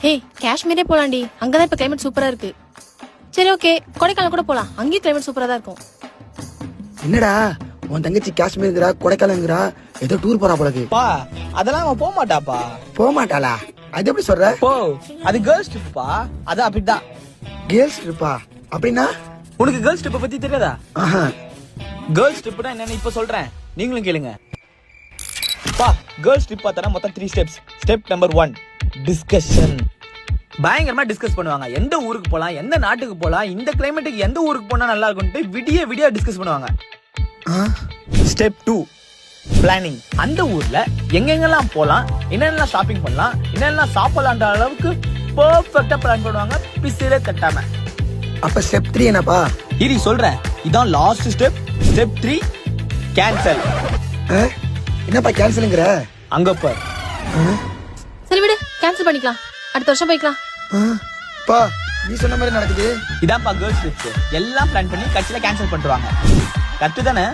ஹே காஷ்மீரே போலாண்டி, அங்கதான் இப்ப கிளைமேட் சூப்பரா இருக்கு. சரி ஓகே, கொடைக்கானல் கூட போலாம், அங்கேயும் கிளைமேட் சூப்பரா தான் இருக்கும். என்னடா உன் தங்கச்சி காஷ்மீருங்கிறா கொடைக்கானல்ங்கிறா, ஏதோ டூர் போறா போலக்கு. பா அதெல்லாம் அவன் போக மாட்டாப்பா. போக மாட்டாளா? அது எப்படி சொல்ற? போ, அது கேர்ள்ஸ் ட்ரிப்பா, அது அப்படிதான். கேர்ள்ஸ் ட்ரிப்பா அப்படின்னா? உனக்கு கேர்ள்ஸ் ட்ரிப்பை பத்தி தெரியாதா? ஆஹா. கேர்ள்ஸ் ட்ரிப்னா என்னன்னு இப்ப சொல்றேன், நீங்களும் கேளுங்க. பா கேர்ள்ஸ் ட்ரிப் பார்த்தா மொத்தம் 3 ஸ்டெப்ஸ். Step number 1 discussion. பயங்கரமா டிஸ்கஸ் பண்ணுவாங்க. எந்த ஊருக்கு போலாம், எந்த நாட்டுக்கு போலாம், இந்த கிளைமேட்டுக்கு எந்த ஊருக்கு போனா நல்லா இருக்கும்னு விடிய டிஸ்கஸ் பண்ணுவாங்க. Step 2 planning. அந்த ஊர்ல எங்கெங்கெல்லாம் போலாம், என்னென்னலாம் ஷாப்பிங் பண்ணலாம், என்னென்னலாம் சாப்பிடலான்ற அளவுக்கு பெர்ஃபெக்ட்டா பிளான் பண்ணுவாங்க, பிசிலே தட்டாம. அப்ப ஸ்டெப் 3 என்னப்பா? இரி சொல்றேன், இதான் லாஸ்ட் ஸ்டெப். Step 3 cancel. என்னப்பா கேன்சலுங்கிற? அங்க பார். சரி விடு, கேன்சல் பண்ணிக்கலாம், அடுத்த வருஷம் போய்க்கலாம். பா நீ சொன்ன மாதிரி நடக்குது. இதான்ப்பா கேர்ள்ஸ் ட்ரிப்ஸ். எல்லாம் பிளான் பண்ணி கட்சியில கேன்சல் பண்ணிடுவாங்க. கரெக்ட் தானே?